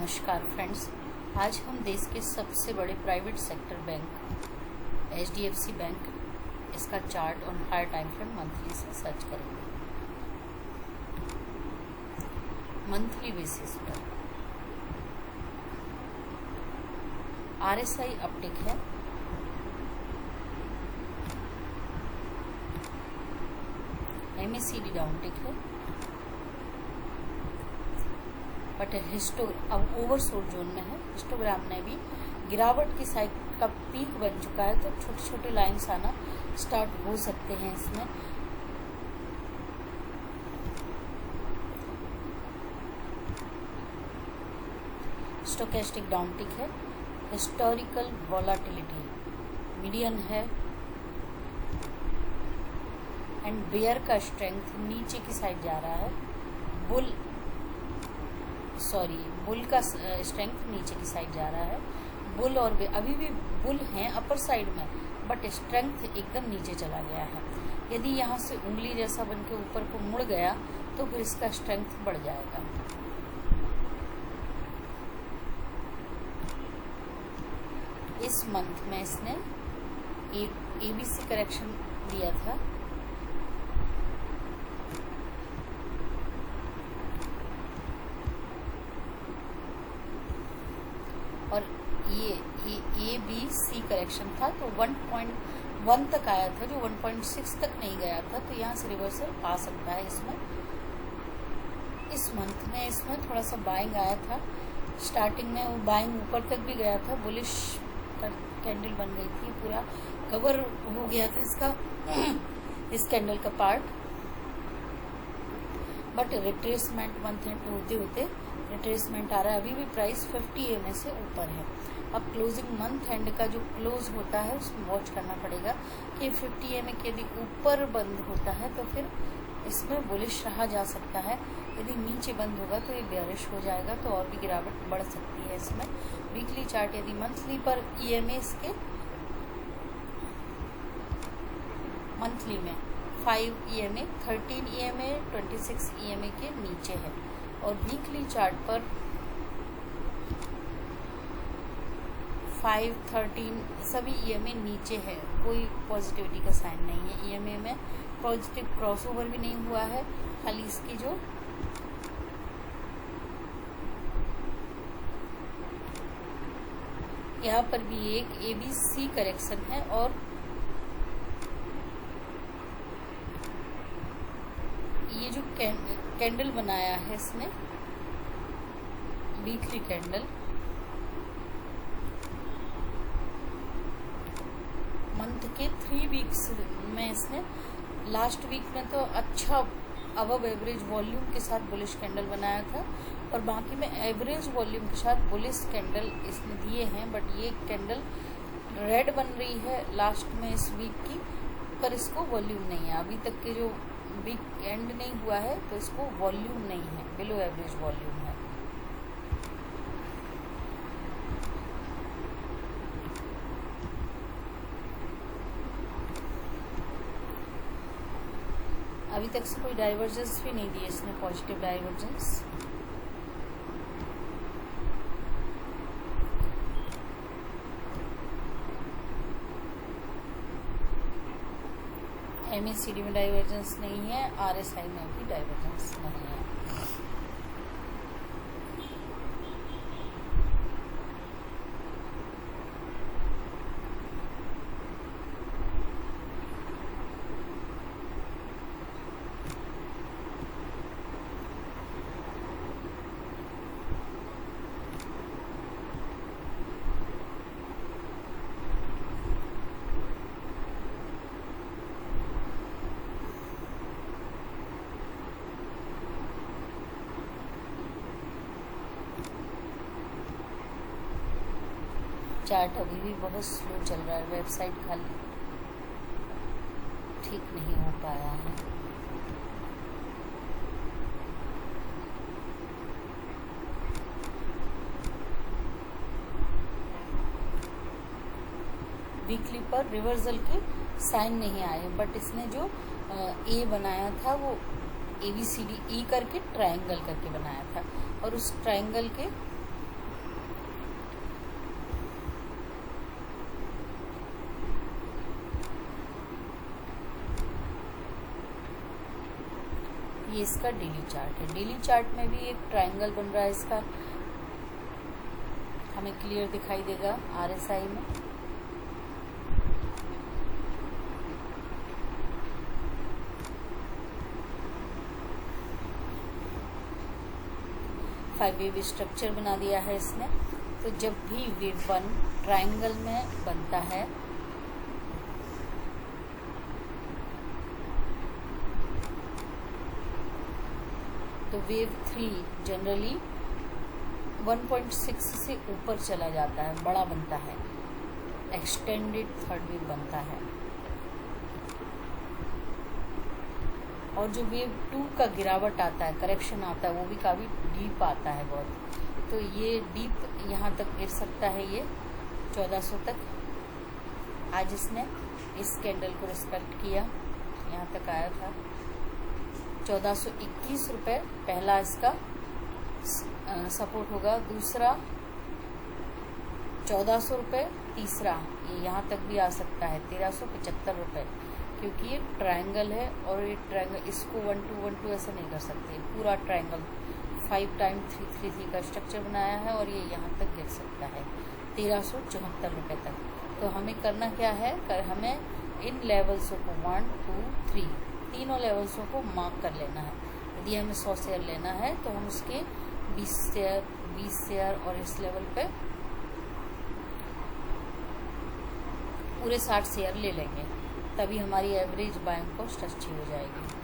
नमस्कार फ्रेंड्स, आज हम देश के सबसे बड़े private sector bank HDFC bank इसका chart on higher time frame monthly से सर्च करेंगे। मंथली बेसिस पर RSI अपटिक है, MACD डाउनटिक है, बट अब ओवरसोल्ड जोन में है। हिस्टोग्राम ने भी गिरावट की साइड का पीक बन चुका है, तो छोटे छोटे लाइंस आना स्टार्ट हो सकते हैं इसमें। स्टोकेस्टिक डाउनटिक है, हिस्टोरिकल वोलाटिलिटी मीडियन है एंड बेयर का स्ट्रेंथ नीचे की साइड जा रहा है। बुल का स्ट्रेंथ नीचे की साइड जा रहा है। बुल और अभी भी बुल हैं अपर साइड में, बट स्ट्रेंथ एकदम नीचे चला गया है। यदि यहाँ से उंगली जैसा बन के ऊपर को मुड़ गया तो फिर इसका स्ट्रेंथ बढ़ जाएगा। इस मंथ में इसने ABC करेक्शन दिया था, और ये ABC करेक्शन था, तो 1.1 तक आया था, जो 1.6 तक नहीं गया था, तो यहाँ से रिवर्सल आ सकता है इसमें। इस मंथ में इसमें थोड़ा सा बाइंग आया था, स्टार्टिंग में वो बाइंग ऊपर तक भी गया था, बुलिश कैंडल बन गई थी, पूरा कवर हो गया था इसका इस कैंडल का part, but retracement month and होते होते रिट्रेसमेंट आ रहा है। अभी भी प्राइस 50 EMA से ऊपर है। अब क्लोजिंग मंथ एंड का जो क्लोज होता है उसमें वॉच करना पड़ेगा कि 50 EMA के यदि ऊपर बंद होता है तो फिर इसमें बुलिश रहा जा सकता है। यदि नीचे बंद होगा तो ये बेयरिश हो जाएगा, तो और भी गिरावट बढ़ सकती है इसमें। वीकली चार्ट यदि मंथली पर EMA इसके मंथली में 5 EMA, 13 EMA, 26 EMA के नीचे है, और वीकली चार्ट पर 5, 13 सभी EMA नीचे है। कोई पॉजिटिविटी का साइन नहीं है। EMA में पॉजिटिव क्रॉसओवर भी नहीं हुआ है, खाली इसकी जो यहाँ पर भी एक ABC करेक्शन है, और ये जो कैंडल बनाया है इसने वीकली कैंडल, मंथ के 3 वीक्स में इसने लास्ट वीक में तो अच्छा अबव एवरेज वॉल्यूम के साथ बुलिश कैंडल बनाया था, और बाकी में एवरेज वॉल्यूम के साथ बुलिश कैंडल इसने दिए हैं। बट ये कैंडल रेड बन रही है लास्ट में इस वीक की, पर इसको वॉल्यूम नहीं है। अभी तक के जो वीक एंड नहीं हुआ है तो इसको वॉल्यूम नहीं है, बिलो एवरेज वॉल्यूम है। अभी तक से कोई डाइवर्जेंस भी नहीं दिए इसने, पॉजिटिव डाइवर्जेंस। MACD में डाइवर्जेंस नहीं है, RSI में भी डाइवर्जेंस नहीं है। चार्ट अभी भी बहुत स्लो चल रहा है, वेबसाइट खाली ठीक नहीं हो पाया है। वीकली पर रिवर्सल के साइन नहीं आए, बट इसने जो ए बनाया था वो ABCD E करके ट्रायंगल करके बनाया था, और उस ट्रायंगल के ये इसका डेली चार्ट है। डेली चार्ट में भी एक ट्रायंगल बन रहा है इसका, हमें क्लियर दिखाई देगा RSI में। फाइव वेव स्ट्रक्चर बना दिया है इसने। तो जब भी वेव 1 ट्रायंगल में बनता है तो वेव 3 जनरली 1.6 से ऊपर चला जाता है, बड़ा बनता है, एक्सटेंडेड थर्ड वेव बनता है। और जो वेव 2 का गिरावट आता है, करेक्शन आता है, वो भी काफ़ी डीप आता है बहुत। तो ये डीप यहाँ तक गिर सकता है, ये 1400 तक। आज इसने इस कैंडल को रिस्पेक्ट किया, यहाँ तक आया था 1421 रुपये पहला इसका सपोर्ट होगा, दूसरा 1400 रुपये, तीसरा ये यहाँ तक भी आ सकता है 1375 रुपये, क्योंकि ये ट्रायंगल है और ये ट्रायंगल इसको 1 2 1 2 ऐसा नहीं कर सकते, पूरा ट्रायंगल 5 टाइम्स 3 3 3 का स्ट्रक्चर बनाया है और ये यहाँ तक गिर सकता है 1374 रुपये तक। तो हमें करना क्या है, हमें इन लेवल्सों को 1 2 3 तीनों लेवल्सों को मार्क कर लेना है। यदि हमें 100 शेयर लेना है तो हम उसके 20 शेयर और इस लेवल पे पूरे 60 शेयर ले लेंगे, तभी हमारी एवरेज बाइंग कॉस्ट अच्छी हो जाएगी।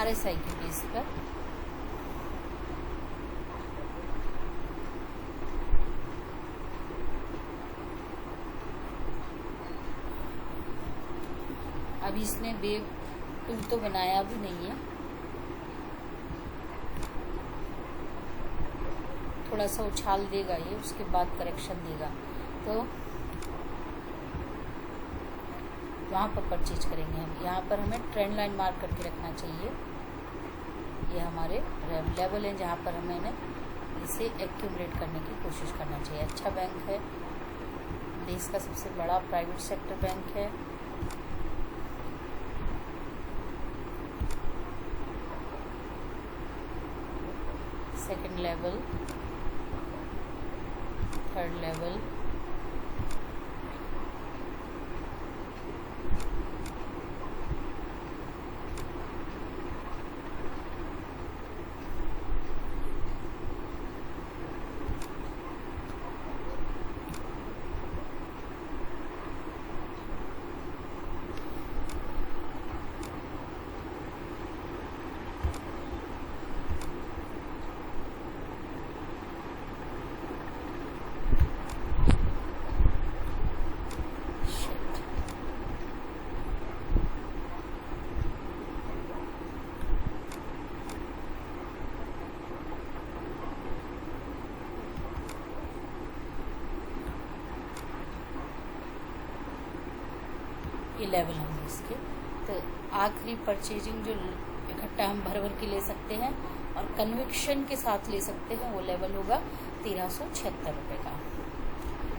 RSI के बेस पर अभी इसने वेव 2 तो बनाया भी नहीं है, थोड़ा सा उछाल देगा ये, उसके बाद करेक्शन देगा, तो वहाँ पर परचेज करेंगे हम। यहाँ पर हमें ट्रेंड लाइन मार्क करके रखना चाहिए। ये हमारे लेवल हैं जहाँ पर हमें इसे एक्यूमुलेट करने की कोशिश करना चाहिए। अच्छा बैंक है, देश का सबसे बड़ा प्राइवेट सेक्टर बैंक है। सेकंड लेवल, थर्ड लेवल, ये लेवल होंगे इसके। तो आखिरी परचेजिंग जो इकट्ठा हम भर भर के ले सकते हैं और कन्विक्शन के साथ ले सकते हैं, वो लेवल होगा 1376 रुपये का।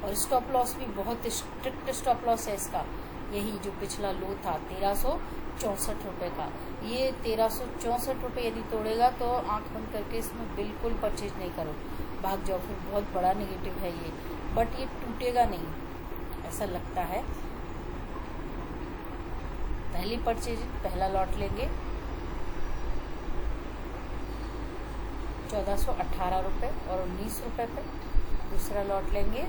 और स्टॉप लॉस भी बहुत स्ट्रिक्ट स्टॉप लॉस है इसका, यही जो पिछला लो था 1364 रुपये का। ये 1364 रुपये यदि तोड़ेगा तो आंख बंद करके इसमें बिल्कुल परचेज नहीं करो, भाग जाओ, फिर बहुत बड़ा नेगेटिव है ये। बट ये टूटेगा नहीं ऐसा लगता है। पहली परचेज, पहला लॉट लेंगे 1418 रुपये और 19 रुपये पे। दूसरा लॉट लेंगे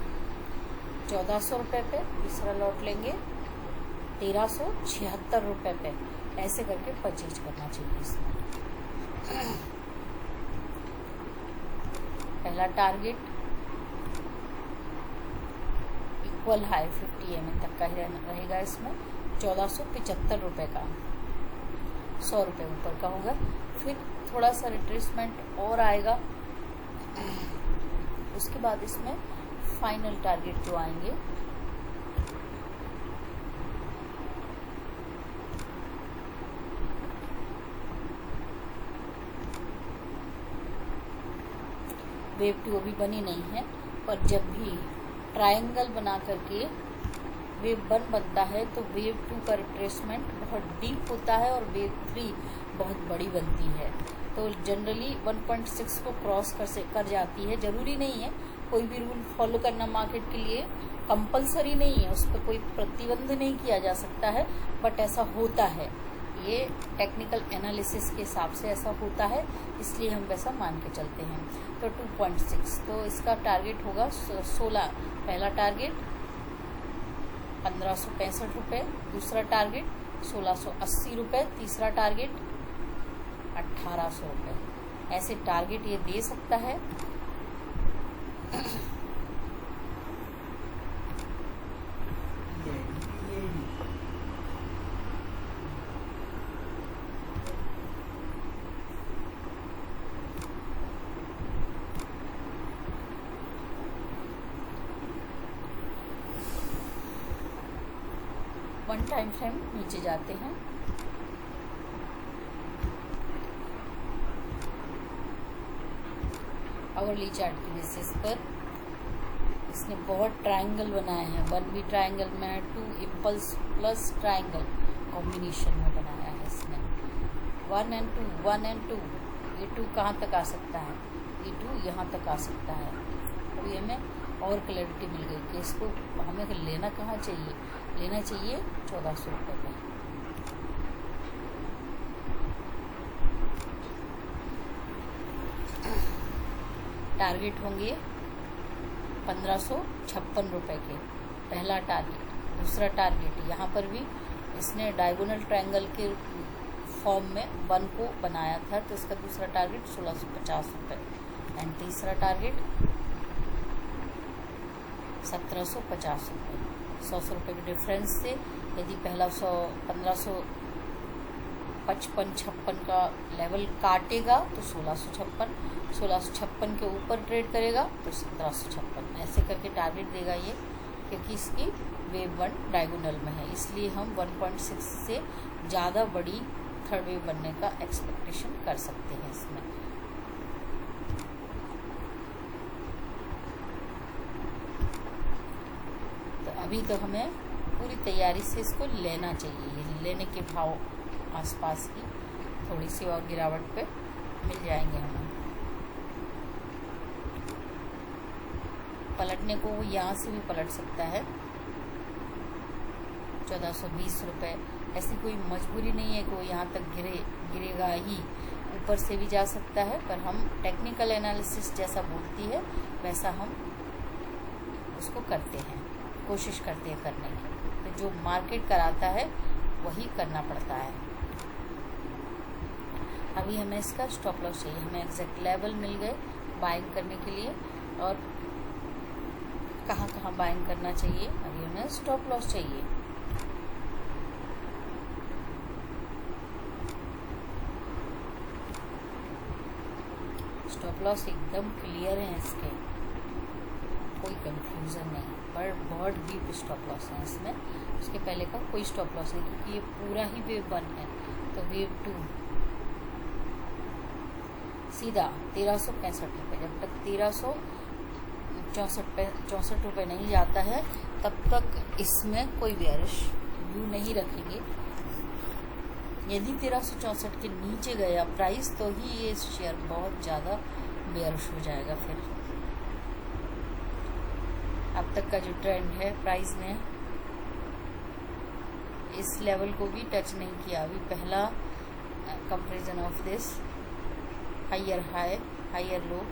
1400 रुपये पे। तीसरा लॉट लेंगे 1376 रुपये पे। ऐसे करके परचेज करना चाहिए इसमें। पहला टारगेट इक्वल हाई 50 mm तक का ही रहेगा इसमें, 1475 रुपये का, 100 रुपये ऊपर का होगा। फिर थोड़ा सा रिट्रेसमेंट और आएगा, उसके बाद इसमें फाइनल टारगेट जो आएंगे वेव 2 अभी बनी नहीं है, पर जब भी ट्रायंगल बना करके वेव 1 बनता है तो वेव 2 का रिट्रेसमेंट बहुत डीप होता है और वेव 3 बहुत बड़ी बनती है। तो जनरली 1.6 को क्रॉस कर जाती है। ज़रूरी नहीं है, कोई भी रूल फॉलो करना मार्केट के लिए कंपलसरी नहीं है, उस पर कोई प्रतिबंध नहीं किया जा सकता है, बट ऐसा होता है। ये टेक्निकल एनालिसिस के हिसाब से ऐसा होता है, इसलिए हम वैसा मान के चलते हैं। तो 2.6 तो इसका टारगेट होगा 16, पहला टारगेट 1565 रुपये, दूसरा टारगेट 1680 रुपये, तीसरा टारगेट 1800 रुपये। ऐसे टारगेट ये दे सकता है। वन टाइम फ्रेम नीचे जाते हैं, आवरली चार्ट की बेसिस पर इसने बहुत ट्रायंगल बनाए हैं। 1 भी ट्रायंगल में है, 2 इम्पल्स प्लस ट्रायंगल कॉम्बिनेशन में बनाया है इसने। 1 and 2, 1 and 2, ये 2 कहाँ तक आ सकता है, ये 2 यहाँ तक आ सकता है। अभी हमें और क्लैरिटी मिल गई कि इसको हमें लेना कहाँ चाहिए, लेना चाहिए 1400 रुपये में। टारगेट होंगे 1556 रुपये के, पहला टारगेट। दूसरा टारगेट यहाँ पर भी इसने डायगोनल ट्रायंगल के फॉर्म में 1 को बनाया था, तो इसका दूसरा टारगेट 1650 रुपये। एंड तीसरा टारगेट 1750 रुपये। 100 रुपये के डिफरेंस से यदि पहला 1555 का लेवल काटेगा तो 1656 के ऊपर ट्रेड करेगा तो 1756, ऐसे करके टारगेट देगा ये, क्योंकि इसकी वेव 1 डायगोनल में है। इसलिए हम 1.6 से ज़्यादा बड़ी थर्ड वेव बनने का एक्सपेक्टेशन कर सकते हैं इसमें। तो अभी तो हमें पूरी तैयारी से इसको लेना चाहिए। लेने के भाव आसपास की थोड़ी सी और गिरावट पे मिल जाएंगे हमें। पलटने को वो यहाँ से भी पलट सकता है 1420 रुपये। ऐसी कोई मजबूरी नहीं है कि वो यहाँ तक गिरेगा ही, ऊपर से भी जा सकता है, पर हम टेक्निकल एनालिसिस जैसा बोलती है वैसा हम उसको करते हैं, कोशिश करते हैं करने की। तो जो मार्केट कराता है वही करना पड़ता है। अभी हमें इसका स्टॉप लॉस चाहिए, हमें एग्जैक्ट लेवल मिल गए बाइंग करने के लिए, और कहाँ कहाँ बाइंग करना चाहिए। अभी हमें स्टॉप लॉस चाहिए। स्टॉप लॉस एकदम क्लियर है इसके, कोई कंफ्यूजन नहीं, पर बहुत डीप स्टॉप लॉस है इसमें। उसके पहले का कोई स्टॉप लॉस नहीं, क्योंकि ये पूरा ही वेव 1 है। तो वेव 2 सीधा 1365 रुपये, जब तक 1364 रुपये नहीं जाता है तब तक इसमें कोई बेयरिश व्यू नहीं रखेंगे। यदि 1364 के नीचे गया प्राइस तो ही ये शेयर बहुत ज़्यादा बेयरिश हो जाएगा। फिर अब तक का जो ट्रेंड है प्राइस ने इस लेवल को भी टच नहीं किया। अभी पहला comparison of this higher high, higher low,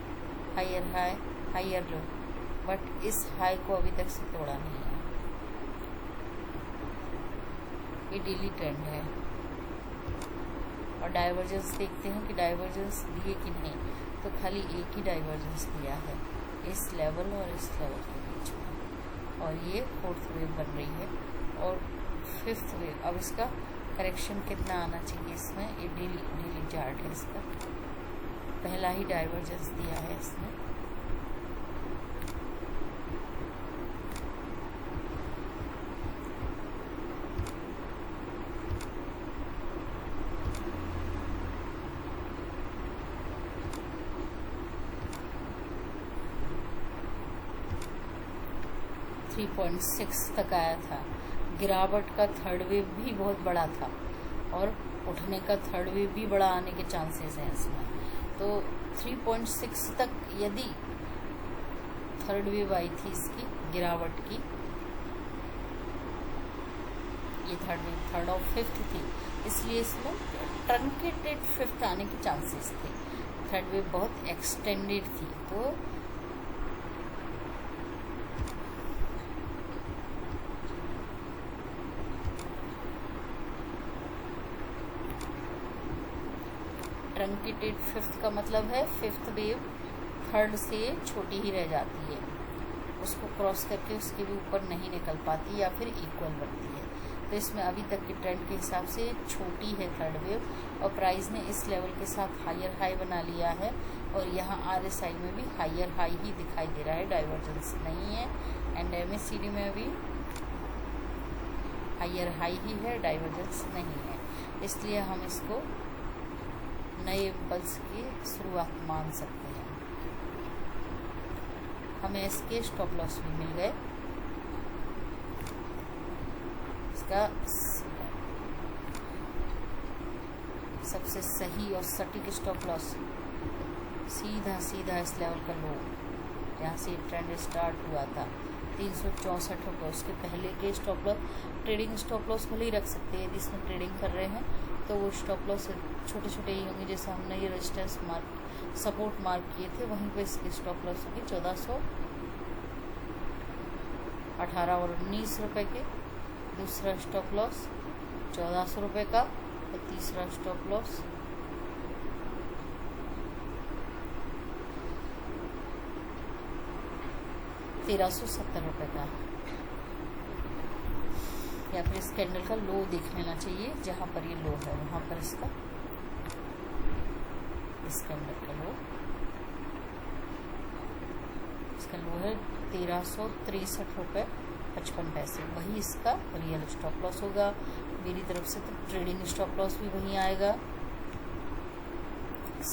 higher high, higher low, but इस हाई को अभी तक से तोड़ा नहीं है। ये डेली ट्रेंड है। और डाइवर्जेंस देखते हैं कि डाइवर्जेंस दिए कि नहीं, तो खाली एक ही डाइवर्जेंस दिया है, इस लेवल और इस लेवल के बीच में, और ये 4th वेव बन रही है और 5th वेव। अब इसका करेक्शन कितना आना चाहिए इसमें, ये डेली चार्ट है इसका, पहला ही डाइवर्जेंस दिया है इसमें। 3.6 तक आया था। गिरावट का थर्ड वेव भी बहुत बड़ा था और उठने का थर्ड वेव भी बड़ा आने के चांसेस हैं इसमें। तो 3.6 तक यदि थर्ड वेव आई थी इसकी गिरावट की, ये थर्ड वेव थर्ड और फिफ्थ थी, इसलिए इसमें ट्रंकेटेड फिफ्थ आने के चांसेस थे। थर्ड वेव बहुत एक्सटेंडेड थी। तो ट्रंकेटेड फिफ्थ का मतलब है फिफ्थ वेव थर्ड से छोटी ही रह जाती है, उसको क्रॉस करके उसके भी ऊपर नहीं निकल पाती या फिर इक्वल बनती है। तो इसमें अभी तक के ट्रेंड के हिसाब से छोटी है थर्ड वेव और प्राइस ने इस लेवल के साथ हायर हाई बना लिया है और यहाँ RSI में भी हायर हाई ही दिखाई दे रहा है, डाइवर्जेंस नहीं है। एंड MACD में भी हायर हाई ही है, डाइवर्जेंस नहीं है, इसलिए हम इसको नए इम्पल्स की शुरुआत मान सकते हैं। हमें इसके स्टॉप लॉस भी मिल गए। इसका सबसे सही और सटीक स्टॉप लॉस सीधा इस लेवल का लो, जहाँ से ट्रेंड स्टार्ट हुआ था 364 रुपये, उसके पहले के stop loss, trading stop loss भले ही रख सकते हैं। यदि इसमें ट्रेडिंग कर रहे हैं तो वो स्टॉप लॉस छोटे छोटे ही होंगे, जैसे हमने ये रेजिस्टेंस मार्क सपोर्ट मार्क किए थे वहीं पे इसकी स्टॉप लॉस होगी 1418 और 19 रुपये के। दूसरा स्टॉप लॉस 1400 रुपये का और तीसरा स्टॉप लॉस 1370 रुपये का। या फिर इस कैंडल का लो देख लेना चाहिए, जहाँ पर ये लो है वहाँ पर इसका इस कैंडल का लो, इसका लो है 1363 रुपये 55 पैसे, वही इसका रियल स्टॉप लॉस होगा मेरी तरफ से। तो ट्रेडिंग स्टॉप लॉस भी वहीं आएगा,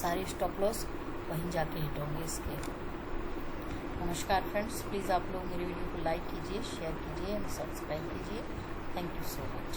सारे स्टॉप लॉस वहीं जाके हिट होंगे इसके। नमस्कार फ्रेंड्स, प्लीज़ आप लोग मेरी वीडियो को लाइक कीजिए, शेयर कीजिए एंड सब्सक्राइब कीजिए। Thank you so much.